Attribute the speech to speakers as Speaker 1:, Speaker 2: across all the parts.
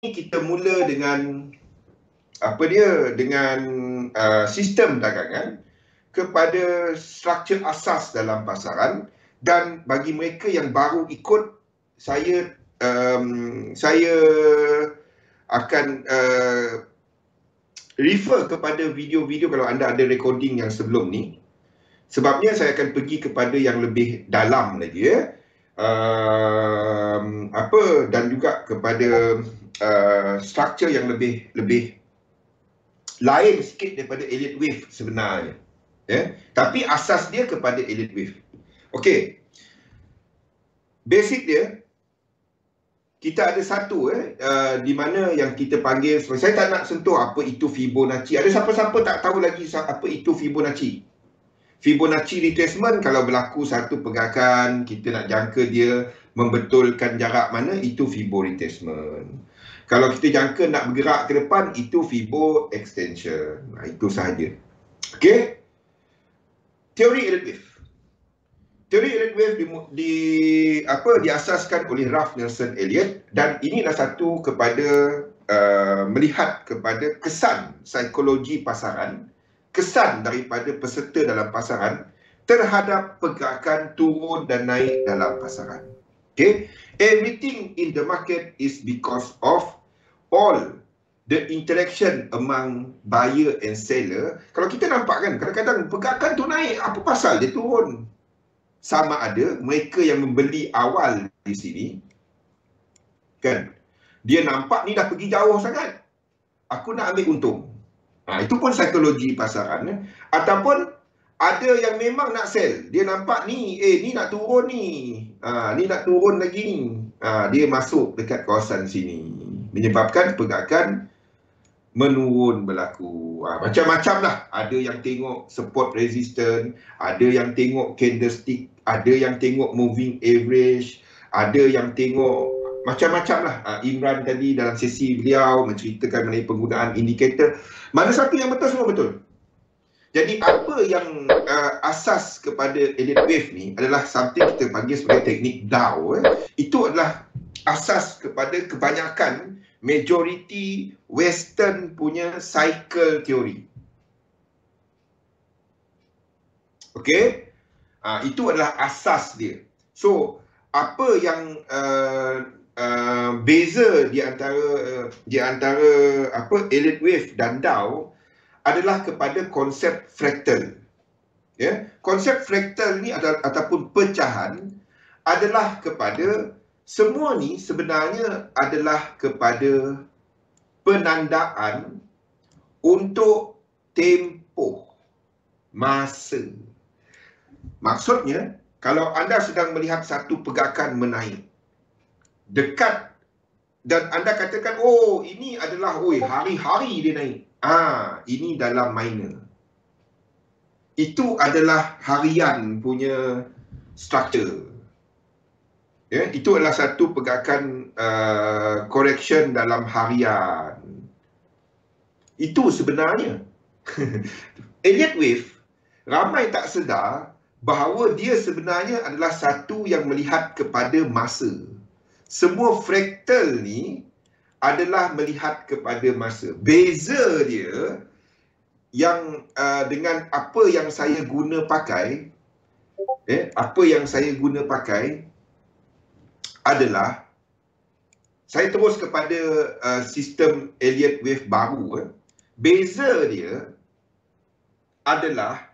Speaker 1: kita mula dengan dengan sistem dagangan kepada struktur asas dalam pasaran, dan bagi mereka yang baru ikut, saya akan refer kepada video-video kalau anda ada recording yang sebelum ni. Sebabnya saya akan pergi kepada yang lebih dalam lagi dan juga kepada struktur yang lebih lain sikit daripada Elliott Wave sebenarnya. Tapi asas dia kepada Elliott Wave. Okey. Basic dia, kita ada satu di mana yang kita panggil, saya tak nak sentuh apa itu Fibonacci. Ada siapa-siapa tak tahu lagi apa itu Fibonacci? Fibonacci retracement, kalau berlaku satu pergerakan, kita nak jangka dia membetulkan jarak mana, itu Fibo retracement. Kalau kita jangka nak bergerak ke depan, itu Fibo extension. Itu sahaja. Okey. Teori Elliott Wave. Teori Elliott Wave diasaskan oleh Ralph Nelson Elliott, dan inilah satu kepada melihat kepada kesan psikologi pasaran, kesan daripada peserta dalam pasaran terhadap pergerakan turun dan naik dalam pasaran. Okay? Everything in the market is because of all the interaction among buyer and seller. Kalau kita nampak kan, kadang-kadang pergerakan tu naik, apa pasal dia turun? Sama ada mereka yang membeli awal di sini, kan, dia nampak ni dah pergi jauh sangat, aku nak ambil untung. Itu pun psikologi pasaran. Ataupun ada yang memang nak sell, dia nampak ni, ni nak turun ni, ni nak turun lagi ni, dia masuk dekat kawasan sini, menyebabkan pergerakan menurun berlaku. Macam-macam lah. Ada yang tengok support resistance, ada yang tengok candlestick, ada yang tengok moving average, ada yang tengok macam-macam lah. Imran tadi dalam sesi beliau menceritakan mengenai penggunaan indikator. Mana satu yang betul, semua betul. Jadi apa yang asas kepada Elliott Wave ni adalah something kita panggil sebagai teknik Dow. Itu adalah asas kepada kebanyakan majority Western punya cycle theory. Okey? Itu adalah asas dia. So, apa yang beza di antara Elliott Wave dan Dow adalah kepada konsep fractal. Konsep fractal ni ataupun pecahan adalah kepada semua ni sebenarnya adalah kepada penandaan untuk tempoh masa. Maksudnya, kalau anda sedang melihat satu pergerakan menaik, dekat, dan anda katakan, oh ini adalah hari-hari dia naik, ini dalam minor. Itu adalah harian punya structure. Itu adalah satu pergerakan correction dalam harian. Itu sebenarnya. Elliott Wave, ramai tak sedar bahawa dia sebenarnya adalah satu yang melihat kepada masa. Semua fractal ni adalah melihat kepada masa. Beza dia yang dengan apa yang saya guna pakai, adalah, saya terus kepada sistem Elliott Wave baru. Beza dia adalah,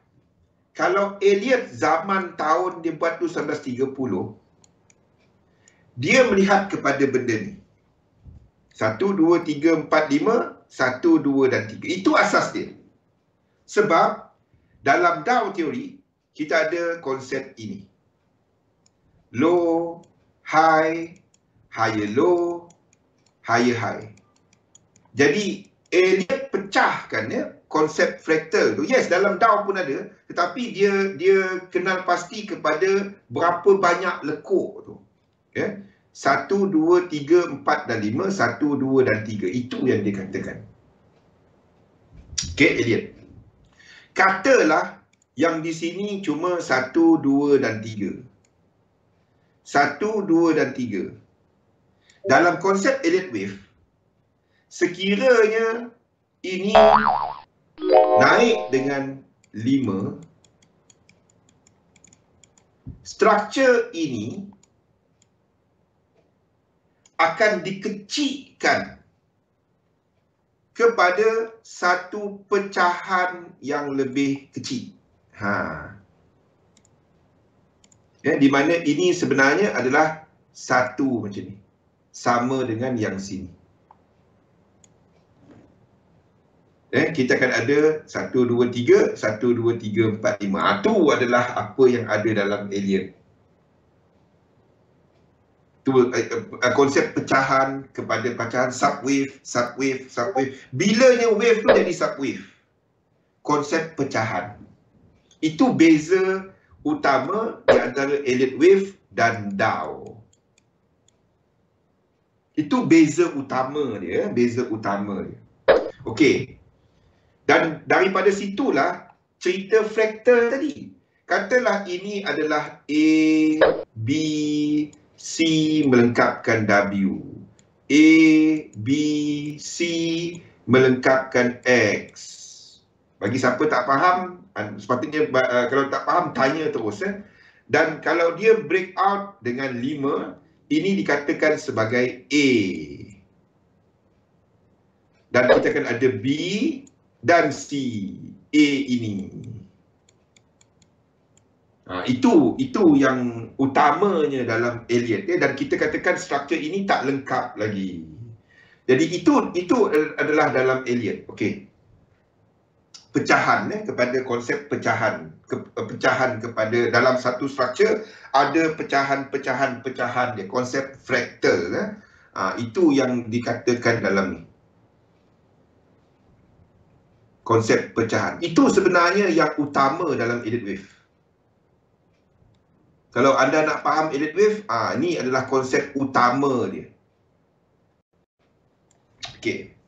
Speaker 1: kalau Elliott zaman tahun dia buat tu 1930, dia melihat kepada benda ni. 1, 2, 3, 4, 5, 1, 2 dan 3. Itu asas dia. Sebab dalam Dow teori, kita ada konsep ini. Low, high, higher low, higher high. Jadi, Elliott pecahkan konsep fractal tu. Yes, dalam Dow pun ada, tetapi dia kenal pasti kepada berapa banyak lekuk tu. 1, 2, 3, 4 dan 5, 1, 2 dan 3. Itu yang dia katakan. Okey, Elliott. Katalah yang di sini cuma 1, 2 dan 3. 1, 2 dan 3. Dalam konsep Elliott Wave, sekiranya ini naik dengan 5, struktur ini akan dikecilkan kepada satu pecahan yang lebih kecil. Di mana ini sebenarnya adalah satu macam ni. Sama dengan yang sini. Kita akan ada 1, 2, 3, 1, 2, 3, 4, 5. Itu adalah apa yang ada dalam alien. Itu konsep pecahan kepada pecahan, subwave, subwave, subwave. Bilanya wave tu jadi subwave. Konsep pecahan. Itu beza utama di antara Elliott wave dan Dow. Itu beza utama dia, beza utama dia. Okey. Dan daripada situlah cerita fraktal tadi. Katalah ini adalah A, B, C melengkapkan W. A, B, C melengkapkan X. Bagi siapa tak faham, sepatutnya kalau tak faham tanya terus. Dan kalau dia break out dengan 5, ini dikatakan sebagai A. Dan kita akan ada B dan C. A ini. Itu yang utamanya dalam Elliott. Dan kita katakan struktur ini tak lengkap lagi. Jadi itu adalah dalam Elliott. Okey. Pecahan kepada konsep pecahan. Pecahan kepada dalam satu struktur ada pecahan-pecahan dia. Konsep fraktal. Itu yang dikatakan dalam ni. Konsep pecahan. Itu sebenarnya yang utama dalam Elliott wave. Kalau anda nak faham Elliott wave, ini adalah konsep utama dia. Okey.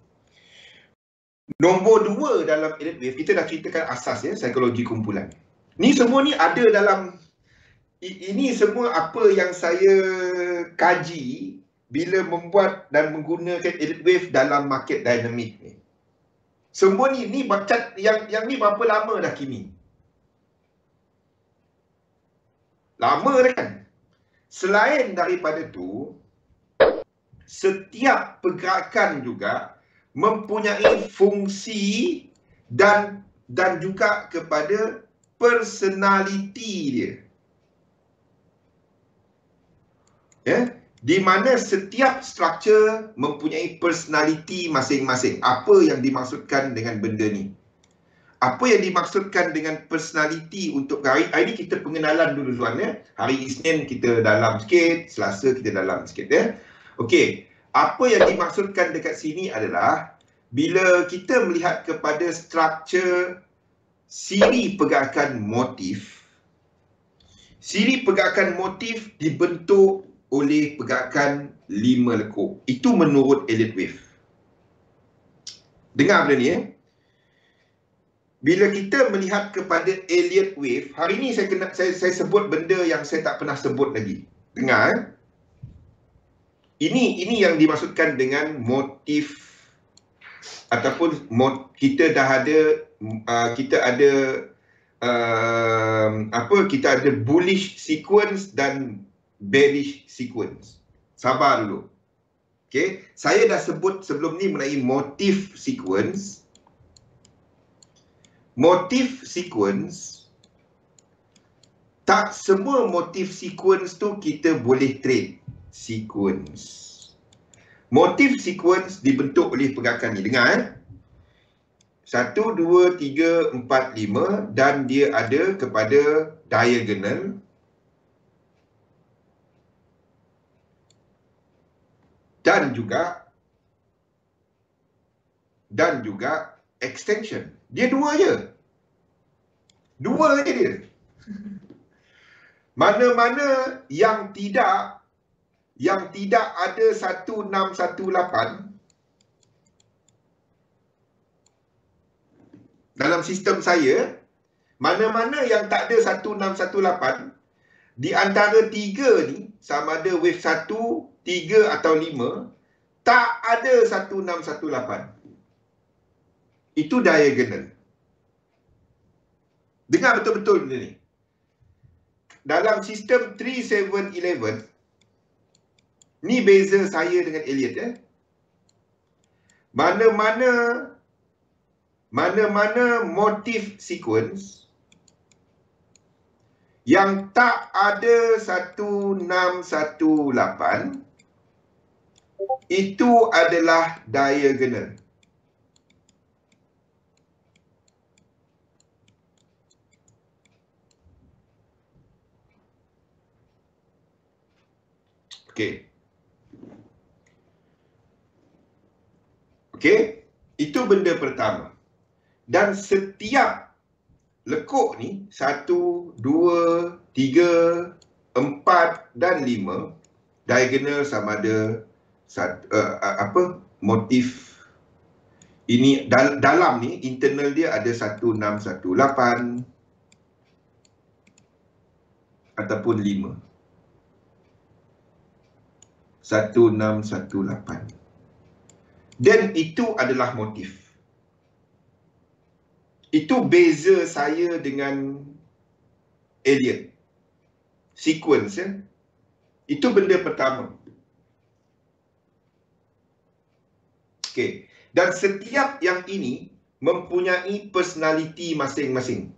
Speaker 1: Nombor 2 dalam Elliott wave, kita dah ceritakan asas psikologi kumpulan. Ni semua ni ada dalam, ini semua apa yang saya kaji bila membuat dan menggunakan Elliott wave dalam market dynamic ni. Semua ni yang ni berapa lama dah kini? Lama dah kan? Selain daripada tu, setiap pergerakan juga mempunyai fungsi dan juga kepada personality dia. Di mana setiap struktur mempunyai personality masing-masing. Apa yang dimaksudkan dengan benda ni? Apa yang dimaksudkan dengan personality untuk hari ini kita pengenalan dulu tuan Hari Isnin kita dalam sikit, Selasa kita dalam sikit Okey, apa yang dimaksudkan dekat sini adalah bila kita melihat kepada struktur siri pergerakan motif. Siri pergerakan motif dibentuk oleh pergerakan 5 lekuk. Itu menurut Elliott wave. Dengar benda ni Bila kita melihat kepada Elliott wave, hari ni saya sebut benda yang saya tak pernah sebut lagi. Dengar Ini yang dimaksudkan dengan motif ataupun kita dah ada kita ada bullish sequence dan bearish sequence. Sabar dulu. Okey, saya dah sebut sebelum ni mengenai motif sequence. Motif sequence, tak semua motif sequence tu kita boleh trade sequence. Motif sequence dibentuk oleh pergerakan ni. Dengar 1, 2, 3, 4, 5 dan dia ada kepada diagonal dan juga extension. Dia dua je. Dua je dia. Mana-mana yang tidak ada 1618 dalam sistem saya, mana-mana yang tak ada 1618 di antara tiga ni, sama ada wave 1, 3 atau 5, tak ada 1618. Itu diagonal. Dengar betul-betul benda ni. Dalam sistem 3711, ni beza saya dengan Elliot ya. Mana-mana motif sequence yang tak ada 1618 itu adalah diagonal. Okey, itu benda pertama. Dan setiap lekuk ni 1, 2, 3, 4 dan 5 diagonal sama ada motif ini dalam ni internal dia ada 1618 ataupun 5. 1618. Dan itu adalah motif. Itu beza saya dengan Elliot. Sequence ya. Itu benda pertama. Okey. Dan setiap yang ini mempunyai personality masing-masing.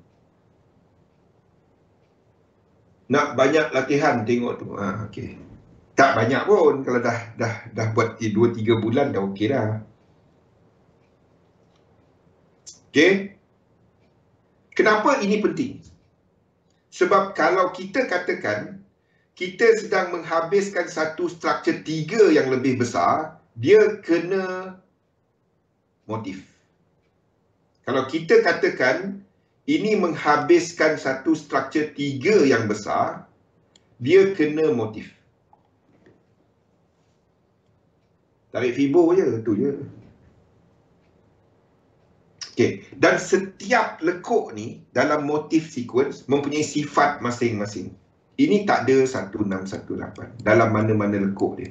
Speaker 1: Nak banyak latihan tengok tu. Okey. Tak banyak pun, kalau dah buat 2-3 bulan dah okey dah. Okey. Kenapa ini penting? Sebab kalau kita katakan kita sedang menghabiskan satu struktur 3 yang lebih besar, dia kena motif. Kalau kita katakan ini menghabiskan satu struktur 3 yang besar, dia kena motif. Tarik fibo je, tu je. Okey, dan setiap lekuk ni dalam motif sequence mempunyai sifat masing-masing. Ini tak ada 1618 dalam mana-mana lekuk dia.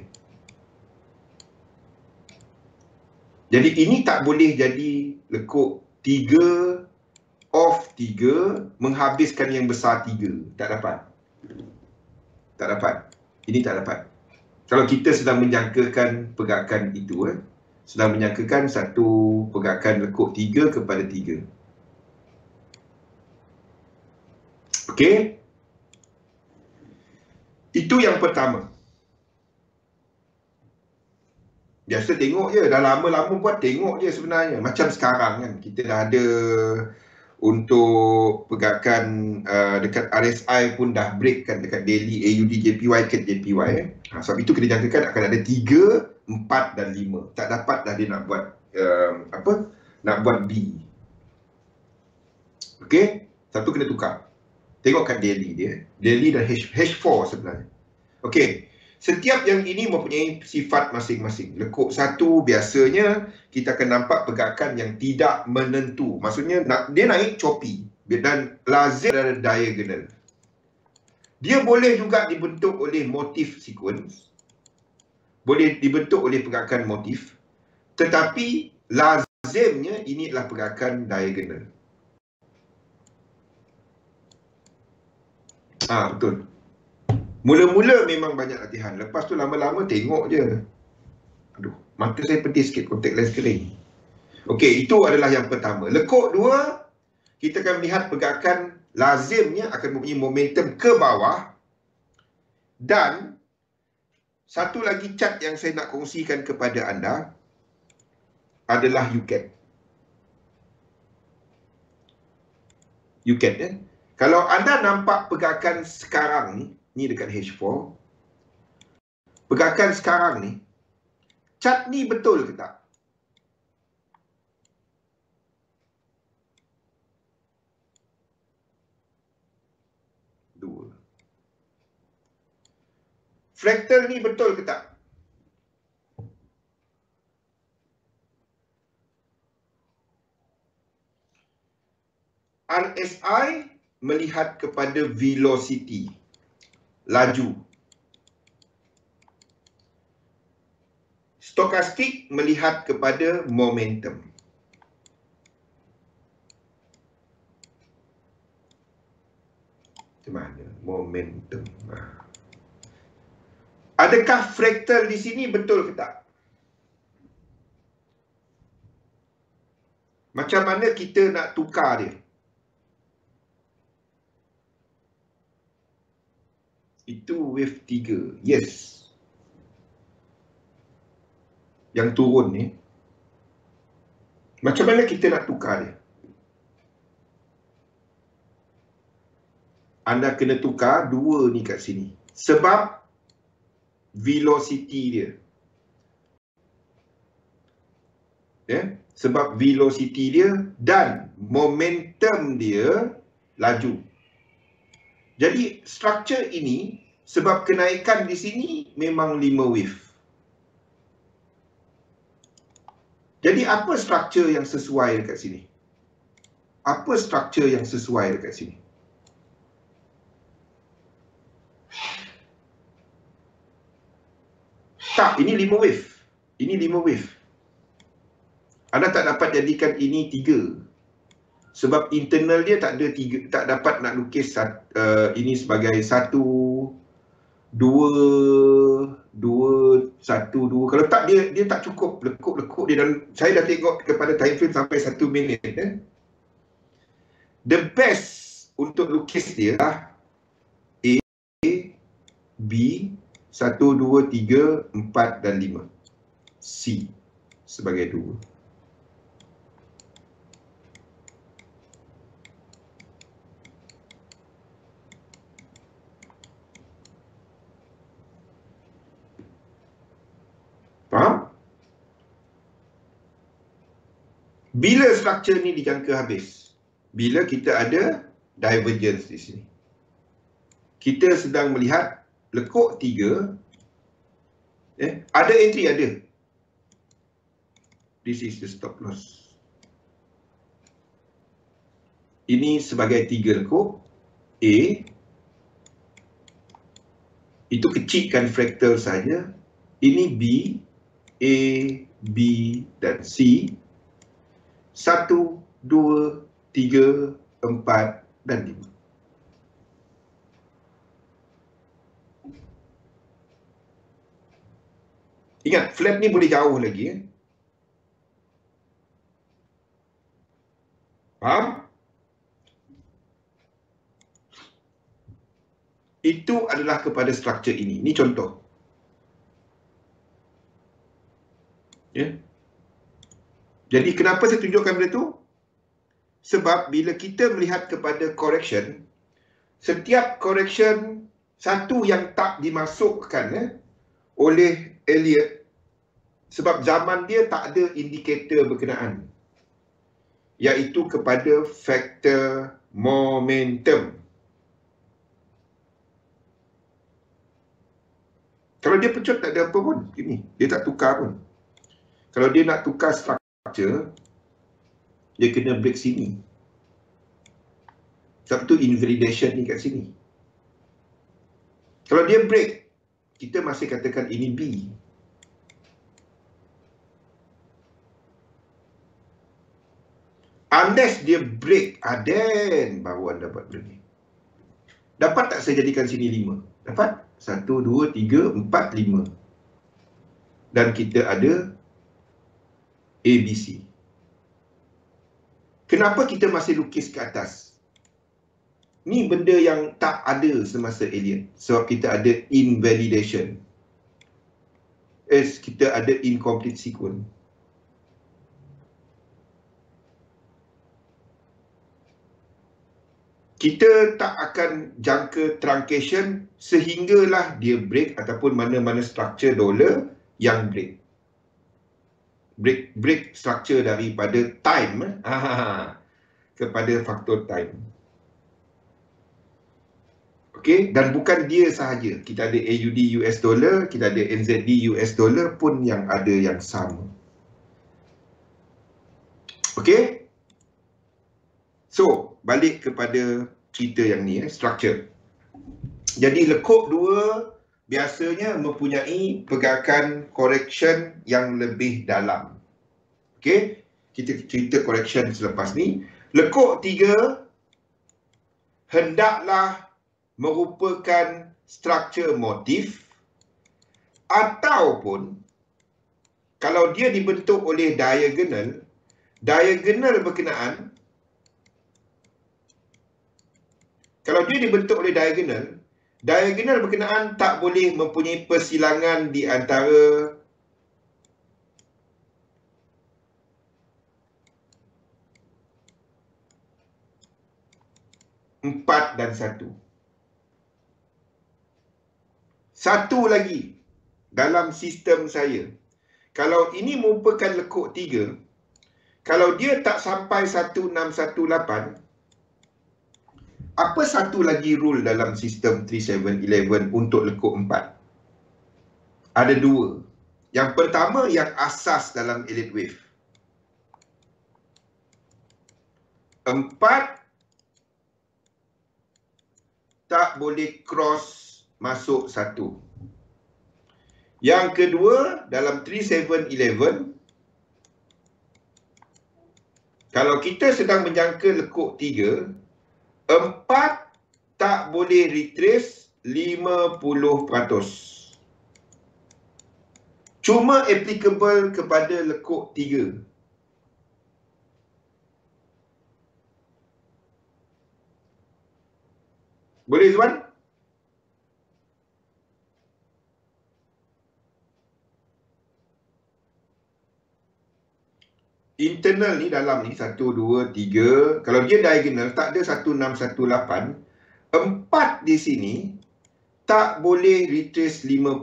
Speaker 1: Jadi ini tak boleh jadi lekuk 3 off 3 menghabiskan yang besar 3. Tak dapat. Tak dapat. Ini tak dapat. Kalau kita sedang menjangkakan pergerakan itu, sedang menyangkakan satu pergerakan lekuk 3 kepada 3. Okey? Itu yang pertama. Biasa tengok je, dah lama-lama buat tengok je sebenarnya. Macam sekarang kan, kita dah ada untuk pergerakan dekat RSI pun dah break kan, dekat daily AUD JPY ke JPY. Sebab itu kita jangkakan akan ada 3, 4 dan 5. Tak dapat dah dia nak buat nak buat B. Okey, satu kena tukar. Tengok kat daily dia. Daily dan H4 sebenarnya. Okey, setiap yang ini mempunyai sifat masing-masing. Lekuk 1 biasanya kita akan nampak pergerakan yang tidak menentu. Maksudnya dia naik choppy dan lazim ada diagonal. Dia boleh juga dibentuk oleh motif sequence. Boleh dibentuk oleh pergerakan motif. Tetapi lazimnya ini adalah pergerakan diagonal. Betul. Mula-mula memang banyak latihan. Lepas tu lama-lama tengok je. Aduh, mata saya pedih sikit, kontak lens kering. Okey, itu adalah yang pertama. Lekuk 2, kita akan melihat pergerakan lazimnya akan mempunyai momentum ke bawah. Dan satu lagi chart yang saya nak kongsikan kepada anda adalah UCAT. UCAT ya. Kalau anda nampak pergerakan sekarang ni dekat H4. Pergerakan sekarang ni, chart ni betul ke tak? Dua. Fractal ni betul ke tak? RSI melihat kepada velocity, laju. Stokastik melihat kepada momentum. Macam mana? Momentum. Adakah fraktal di sini betul ke tak? Macam mana kita nak tukar dia? Itu wave 3. Yes. Yang turun ni. Macam mana kita nak tukar dia? Anda kena tukar dua ni kat sini. Sebab velocity dia. Sebab velocity dia dan momentum dia laju. Jadi struktur ini sebab kenaikan di sini memang 5 wave. Jadi apa struktur yang sesuai dekat sini? Apa struktur yang sesuai dekat sini? Tak, ini 5 wave. Ini 5 wave. Anda tak dapat jadikan ini 3. Sebab internal dia tak ada 3, tak dapat nak lukis ini sebagai 1, 2, 1, 2. Kalau tak dia tak cukup lekuk-lekuk dia, dan saya dah tengok kepada time frame sampai 1 minit. The best untuk lukis dia lah A, B, 1, 2, 3, 4 dan 5. C sebagai 2. Faham? Bila struktur ni dijangka habis? Bila kita ada divergence di sini. Kita sedang melihat lekuk 3. Ada entry, ada. This is the stop loss. Ini sebagai 3 lekuk. A. Itu kecilkan fraktal saja. Ini B. A, B dan C. 1, 2, 3, 4 dan 5. Ingat, flap ni boleh jauh lagi. Faham? Itu adalah kepada struktur ini. Ini contoh. Jadi kenapa saya tunjukkan benda tu? Sebab bila kita melihat kepada correction, setiap correction satu yang tak dimasukkan oleh Elliott, sebab zaman dia tak ada indikator berkenaan, iaitu kepada faktor momentum. Kalau dia pecut tak ada apa pun, ini dia tak tukar pun. Kalau dia nak tukar struktur, dia kena break sini. Sebab tu invalidation ni kat sini. Kalau dia break, kita masih katakan ini B. Unless dia break, then baru anda dapat benda ni. Dapat tak saya jadikan sini 5? Dapat? 1, 2, 3, 4, 5. Dan kita ada ABC. Kenapa kita masih lukis ke atas? Ni benda yang tak ada semasa Elliott. Sebab kita ada invalidation. Kita ada incomplete sequence. Kita tak akan jangka truncation sehinggalah dia break ataupun mana-mana struktur dollar yang break. Break struktur daripada time kepada faktor time. Okey, dan bukan dia sahaja. Kita ada AUD US dollar, kita ada NZD US dollar pun yang ada yang sama. Okey. So, balik kepada cerita yang ni, struktur. Jadi lekuk 2 biasanya mempunyai pergerakan correction yang lebih dalam. Okey, kita cerita correction selepas ni. Lekuk 3 hendaklah merupakan struktur motif ataupun kalau dia dibentuk oleh diagonal berkenaan, kalau dia dibentuk oleh diagonal berkenaan tak boleh mempunyai persilangan di antara empat dan satu. Satu lagi dalam sistem saya, kalau ini merupakan lekuk 3, kalau dia tak sampai 1618, apa satu lagi rule dalam sistem 3711 untuk lekuk 4? Ada 2. Yang pertama yang asas dalam elite wave. 4 tak boleh cross masuk 1. Yang kedua, dalam 3711, kalau kita sedang menjangka lekuk 3, 4 tak boleh retrace 50%. Cuma applicable kepada lekuk 3. Boleh Zuan? Internal ni dalam ni 1, 2, 3. Kalau dia diagonal tak ada 1618. 4 di sini tak boleh retrace 50%.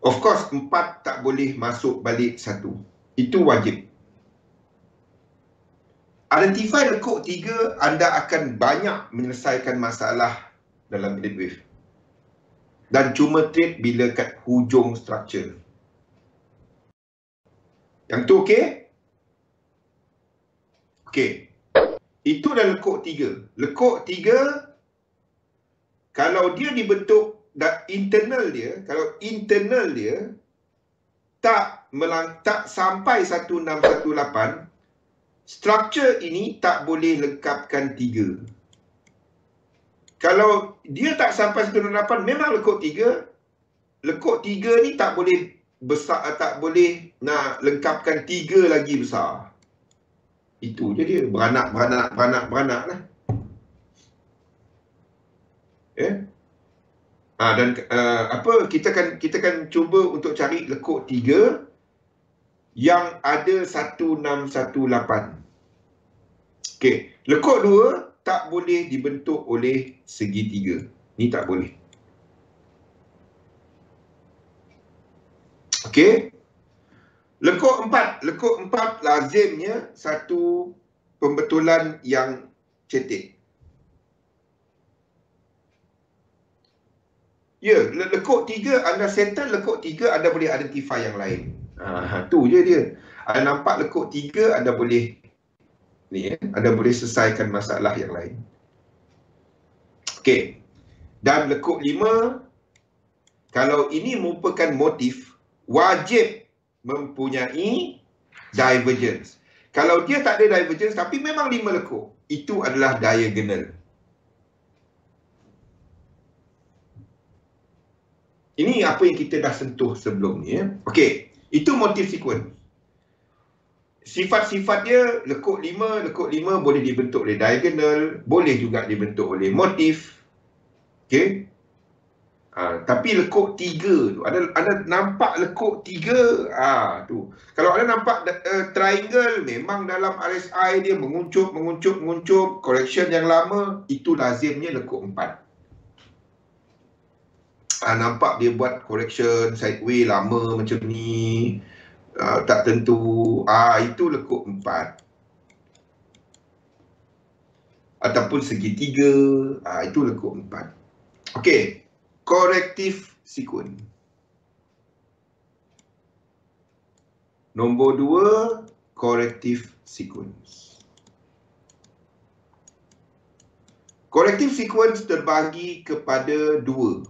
Speaker 1: Of course 4 tak boleh masuk balik 1. Itu wajib. Identify lekuk 3, anda akan banyak menyelesaikan masalah dalam elite wave. Dan cuma trade bila kat hujung structure. Yang tu okey? Okey. Itu dah lekuk 3. Lekuk 3, kalau dia dibentuk internal dia, kalau internal dia tak sampai 1618, struktur ini tak boleh lengkapkan 3. Kalau dia tak sampai 1618, memang lekuk 3. Lekuk 3 ni tak boleh besar, tak boleh nak lengkapkan 3 lagi besar. Itu je dia, beranak lah. Dan kita kan cuba untuk cari lekuk 3 yang ada 1618. Okey, lekuk 2 tak boleh dibentuk oleh segitiga. Ni tak boleh. Okey. Lekuk 4 lazimnya satu pembetulan yang cetek. Ya, lekuk 3 anda settle, lekuk 3 anda boleh identify yang lain. Tu je dia. Anda nampak lekuk 3 anda boleh anda boleh selesaikan masalah yang lain. Okey. Dan lekuk 5, kalau ini merupakan motif, wajib mempunyai divergence. Kalau dia tak ada divergence tapi memang 5 lekuk, itu adalah diagonal. Ini apa yang kita dah sentuh sebelum ni. Okey, itu motif sequence. Sifat-sifat dia, lekuk 5 boleh dibentuk oleh diagonal, boleh juga dibentuk oleh motif. Okey. Tapi lekuk 3 tu, anda nampak lekuk 3, tu. Kalau anda nampak triangle, memang dalam RSI dia menguncup, correction yang lama, itu lazimnya lekuk 4. Nampak dia buat correction sideway lama macam ni, tak tentu, itu lekuk 4. Ataupun segitiga, itu lekuk 4. Okey. Corrective sequence. Nombor 2, corrective sequence. Corrective sequence terbahagi kepada dua.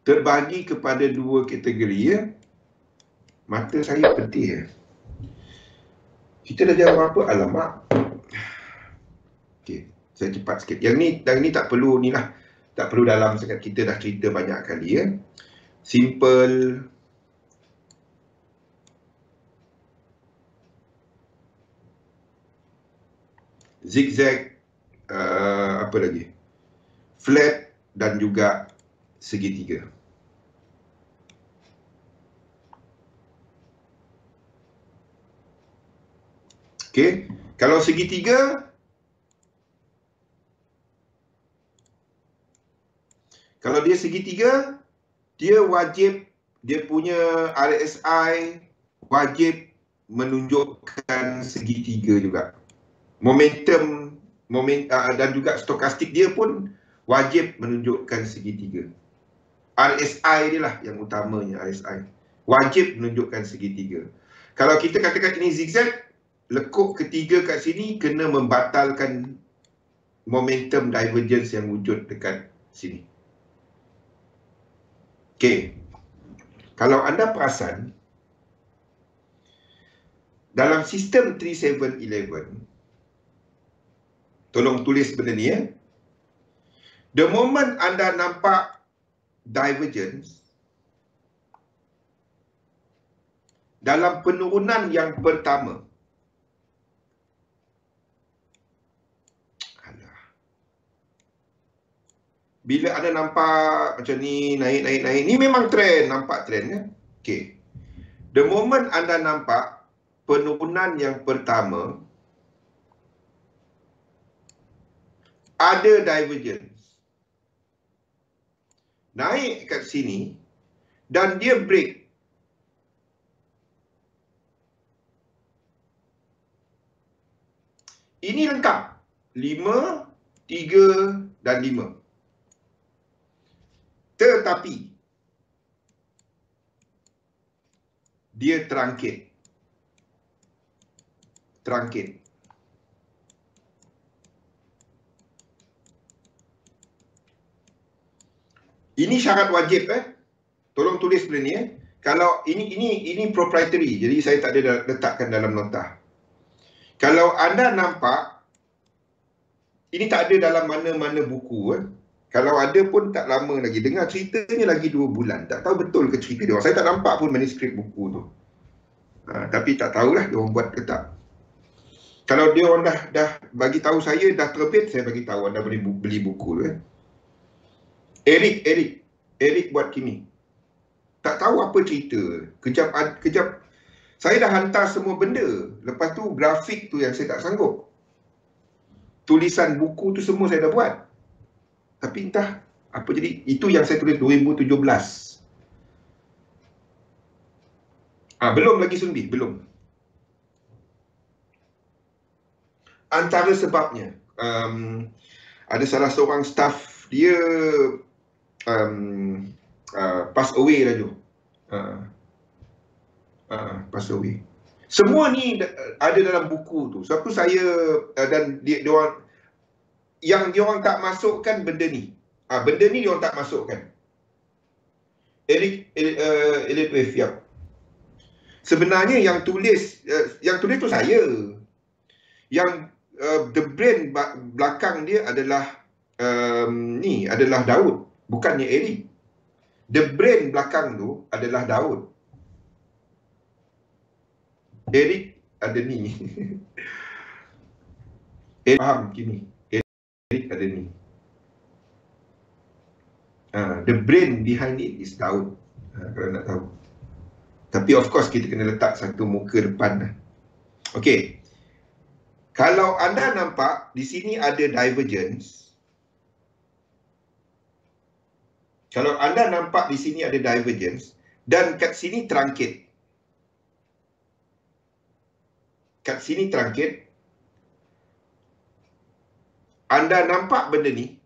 Speaker 1: Terbahagi kepada dua kategori, ya. Mata saya pedih, ya. Kita dah jawab apa? Alamak. Okey, saya cepat sikit. Yang ni tak perlu ni lah. Tak perlu dalam sangat, kita dah cerita banyak kali, ya. Simple zigzag, apa lagi? Flat dan juga segitiga. Okey, kalau segitiga, kalau dia segitiga, dia wajib, dia punya RSI wajib menunjukkan segitiga juga. Momentum dan juga stokastik dia pun wajib menunjukkan segitiga. RSI dia lah yang utamanya, RSI. Wajib menunjukkan segitiga. Kalau kita katakan ini zigzag, lekuk ketiga kat sini kena membatalkan momentum divergence yang wujud dekat sini. Okey. Kalau anda perasan, dalam sistem 3711, tolong tulis benda ni, ya. The moment anda nampak divergence dalam penurunan yang pertama, bila anda nampak macam ni, naik, ni memang trend, nampak trend, ya. Okey. The moment anda nampak penurunan yang pertama ada divergence, naik kat sini dan dia break, ini lengkap 5, 3 dan 5. Tetapi dia terangkit. Ini syarat wajib, Tolong tulis benda ni, Kalau ini proprietary, jadi saya tak ada letakkan dalam nota. Kalau anda nampak, ini tak ada dalam mana-mana buku, Kalau ada pun tak lama lagi. Dengar ceritanya lagi 2 bulan. Tak tahu betul ke cerita dia. Saya tak nampak pun manuskrip buku tu. Tapi tak tahulah dia orang buat ke tak. Kalau dia orang dah bagi tahu saya, dah terbit, saya bagi tahu anda boleh beli buku tu, Eric buat gini. Tak tahu apa cerita. Kejap saya dah hantar semua benda. Lepas tu grafik tu yang saya tak sanggup. Tulisan buku tu semua saya dah buat. Tapi entah apa jadi. Itu yang saya tulis 2017. Belum lagi Sunbi, belum. Antara sebabnya, ada salah seorang staff dia pass away laju. Pass away. Semua ni ada dalam buku tu. Sebab tu saya dan dia orang, yang dia orang tak masukkan benda ni. Benda ni dia orang tak masukkan. Eric Fiap. Sebenarnya yang tulis tu saya. Yang the brain belakang dia adalah ni adalah Daud, bukannya Eric. The brain belakang tu adalah Daud. Eric ada ni. Eric faham gini. Eric ada ni. The brain behind it is Daud. Kalau nak tahu. Tapi of course kita kena letak satu muka depan. Okey. Kalau anda nampak di sini ada divergence. Kalau anda nampak di sini ada divergence dan kat sini terangkit. Kat sini terangkit. Anda nampak benda ni.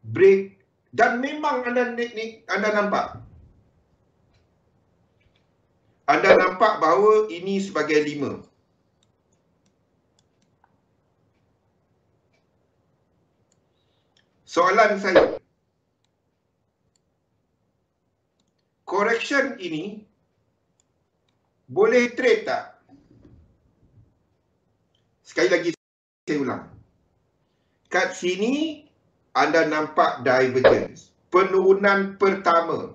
Speaker 1: Break. Dan memang anda nampak. Anda nampak bahawa ini sebagai 5. Soalan saya, correction ini boleh trade tak? Sekali lagi saya ulang. Kat sini anda nampak divergence. Penurunan pertama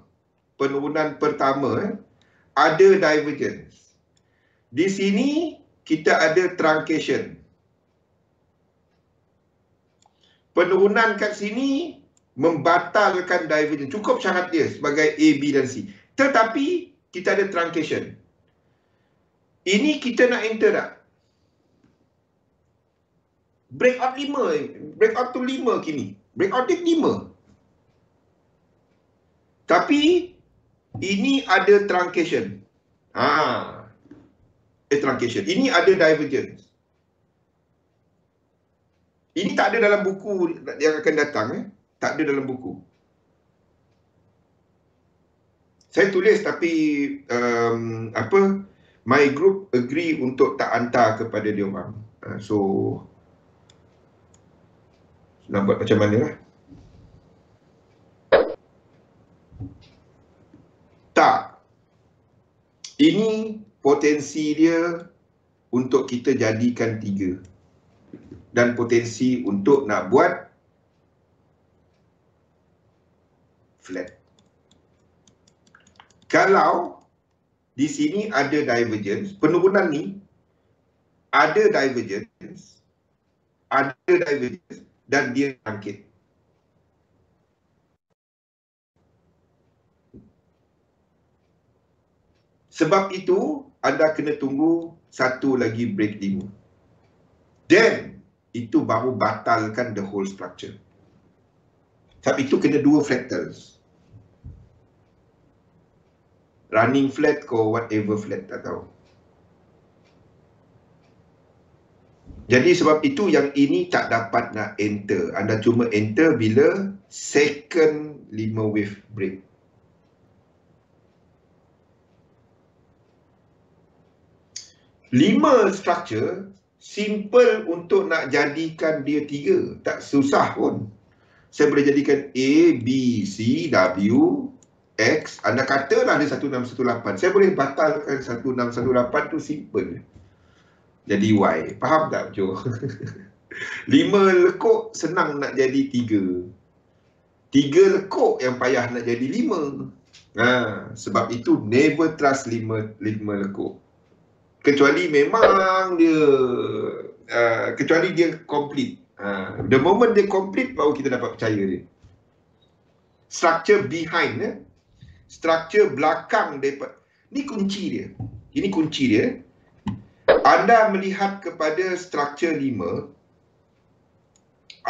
Speaker 1: ada divergence. Di sini kita ada truncation. Penurunan kat sini membatalkan divergence. Cukup syarat dia sebagai A, B dan C. Tetapi kita ada truncation. Ini kita nak enter tak? Breakout 5. Breakout tu 5 kini. Breakout dia 5. Tapi ini ada truncation. Truncation. Ini ada divergence. Ini tak ada dalam buku yang akan datang. Tak ada dalam buku. Saya tulis tapi my group agree untuk tak hantar kepada dia orang. So nak buat macam mana lah. Tak. Ini potensi dia untuk kita jadikan 3. Dan potensi untuk nak buat flat. Kalau di sini ada divergence, penurunan ni ada divergence dan dia bangkit. Sebab itu anda kena tunggu satu lagi break 5. Then itu baru batalkan the whole structure. Sebab itu kena 2 fractals. Running flat ko whatever flat, tak tahu. Jadi sebab itu yang ini tak dapat nak enter. Anda cuma enter bila second 5 wave break. Lima structure simple untuk nak jadikan dia 3. Tak susah pun. Saya boleh jadikan A, B, C, W, X. Anda katalah dia 1618. Saya boleh batalkan 1618 tu simple. Jadi Y. Faham tak, Jo? 5 lekuk senang nak jadi 3. 3 lekuk yang payah nak jadi 5. Sebab itu never trust 5 lekuk. Kecuali memang dia kecuali dia complete. The moment dia complete baru kita dapat percaya dia. Structure behind, structure belakang daripada, ni kunci dia. Ini kunci dia. Anda melihat kepada structure 5,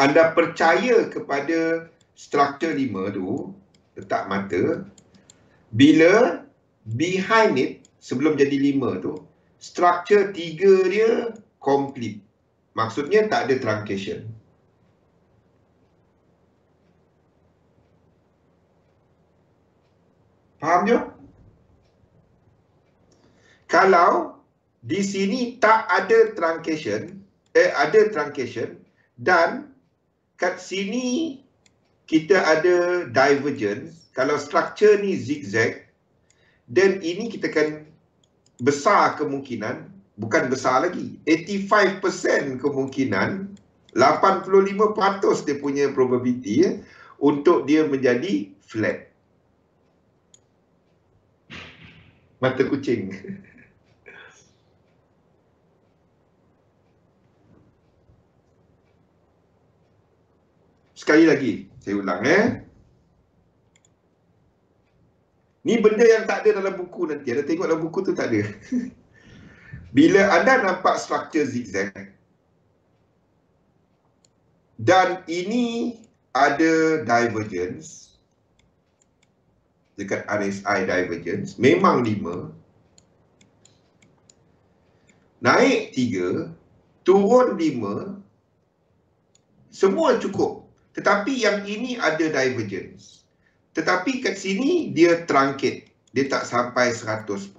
Speaker 1: anda percaya kepada structure 5 tu, letak mata, bila behind it, sebelum jadi 5 tu, structure 3 dia complete. Maksudnya tak ada truncation. Faham je? Kalau di sini tak ada truncation, ada truncation dan kat sini kita ada divergence. Kalau structure ni zigzag, dan ini kita kan besar kemungkinan, bukan besar lagi, 85% kemungkinan, 85% dia punya probability untuk dia menjadi flat. Mata kucing. Sekali lagi, saya ulang Ni benda yang tak ada dalam buku nanti. Anda tengok dalam buku tu tak ada. Bila anda nampak structure zigzag dan ini ada divergence dekat RSI divergence, memang 5, naik 3, turun 5, semua cukup. Tetapi yang ini ada divergence. Tetapi kat sini dia truncate. dia tak sampai 100%.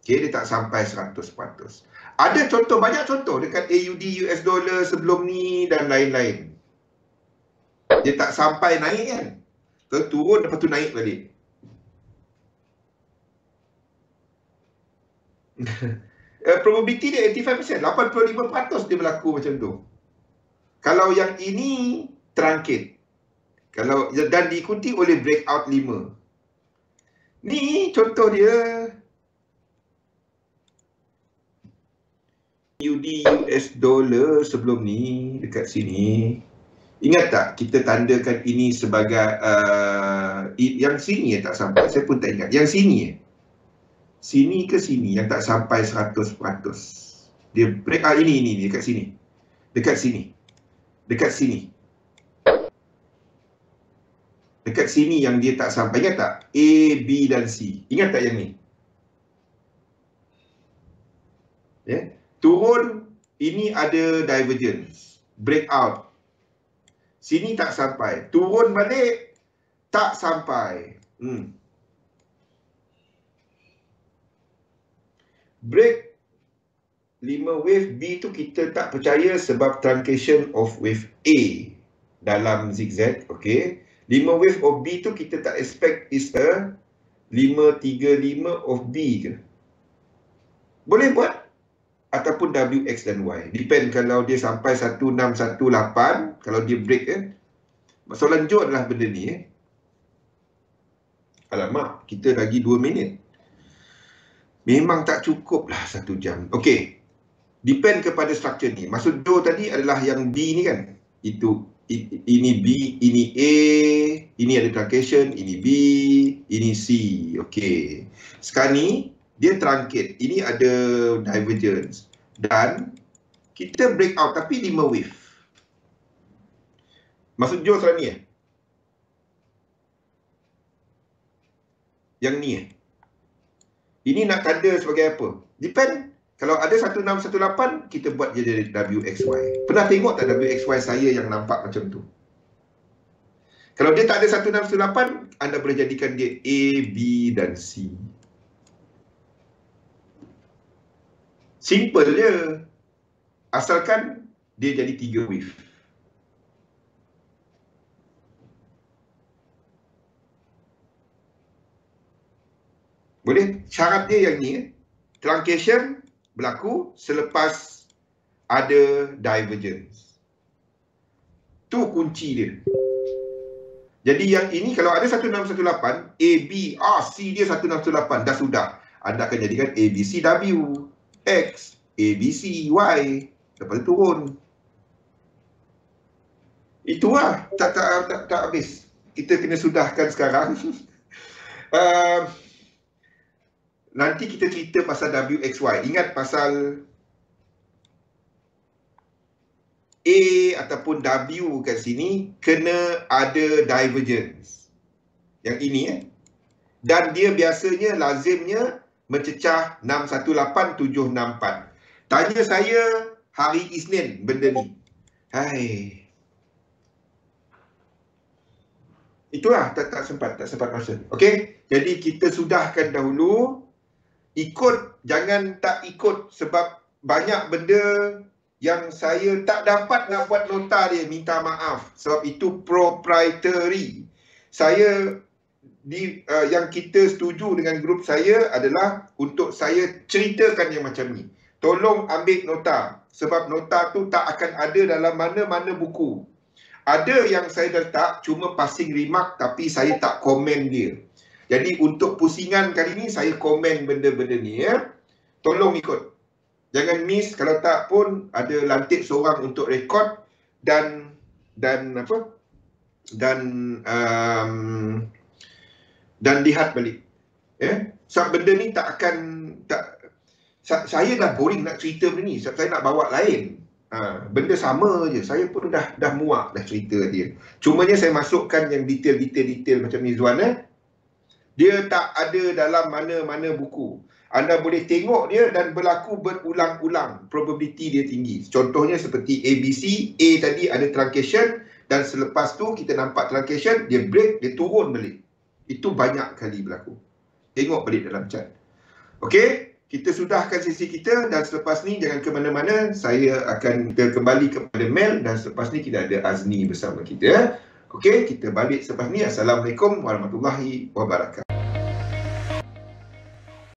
Speaker 1: Okay, dia tak sampai 100%. Ada contoh, banyak contoh dekat AUD US dollar sebelum ni dan lain-lain. Dia tak sampai naik kan. Turun lepas tu naik balik. Probability dia 85%, 85% dia berlaku macam tu. Kalau yang ini truncated. Kalau dan diikuti oleh breakout 5. Ni contoh dia. AUD US dollar sebelum ni dekat sini. Ingat tak kita tandakan ini sebagai yang sini tak sampai. Saya pun tak ingat. Yang sini sini ke sini yang tak sampai 100%. Dia break ini dekat sini. Dekat sini. Dekat sini. Dekat sini yang dia tak sampai. Ingat tak? A, B dan C. Ingat tak yang ni? Ya. Turun, ini ada divergence, breakout. Sini tak sampai. Turun balik, tak sampai. Break 5 wave B tu kita tak percaya sebab truncation of wave A dalam zigzag. Okay. 5 wave of B tu kita tak expect is a 535 of B ke. Boleh buat. Ataupun WX dan Y. Depend kalau dia sampai 1618, kalau dia break soalan Jo adalah benda ni Alamak, kita lagi 2 minit. Memang tak cukup lah 1 jam. Okey. Depend kepada structure ni. Maksud Jo tadi adalah yang B ni kan. Ini B, ini A, ini ada truncation, ini B, ini C. Okey. Sekarang ni dia truncate. Ini ada divergence. Dan kita break out tapi 5 wave. Maksud Jo sekarang ni Yang ni Ini nak tanda sebagai apa? Depend. Kalau ada 1618, kita buat je dari WXY. Pernah tengok tak WXY saya yang nampak macam tu? Kalau dia tak ada 1618, anda boleh jadikan dia A, B dan C. Simple je. Asalkan dia jadi 3 wave. Boleh? Syarat dia yang ni. Truncation berlaku selepas ada divergence. Tu kunci dia. Jadi yang ini kalau ada 1618, A, B, C dia 1618. Dah sudah. Anda akan jadikan A, B, C, W, X, A, B, C, Y. Lepas tu turun. Itulah. Tak habis. Kita kena sudahkan sekarang. Nanti kita cerita pasal WXY. Ingat pasal A ataupun W kat sini kena ada divergence. Yang ini Dan dia biasanya lazimnya mencecah 618, 764. Tanya saya hari Isnin benda ni. Hai. Itulah tak sempat masa. Okey. Jadi kita sudahkan dahulu. Jangan tak ikut sebab banyak benda yang saya tak dapat nak buat nota dia, minta maaf. Sebab itu proprietary. Saya yang kita setuju dengan grup saya adalah untuk saya ceritakan yang macam ni. Tolong ambil nota. Sebab nota tu tak akan ada dalam mana-mana buku. Ada yang saya letak cuma passing remark tapi saya tak komen dia. Jadi untuk pusingan kali ni saya komen benda-benda ni Tolong ikut. Jangan miss, kalau tak pun ada lantik seorang untuk rekod dan lihat balik. Sebab benda ni saya dah boring nak cerita benda ni. Sebab saya nak bawa lain. Benda sama je. Saya pun dah muak dah cerita dia. Cumanya saya masukkan yang detail macam ni Zuan Dia tak ada dalam mana-mana buku. Anda boleh tengok dia dan berlaku berulang-ulang. Probability dia tinggi. Contohnya seperti ABC. A tadi ada truncation. dan selepas tu kita nampak truncation, dia break, dia turun balik. Itu banyak kali berlaku. Tengok balik dalam chat. Okey, kita sudahkan sesi kita dan selepas ni jangan ke mana-mana. Saya akan kembali kepada Mel dan selepas ni kita ada Azni bersama kita. Okey, kita balik selepas ni. Assalamualaikum warahmatullahi wabarakatuh.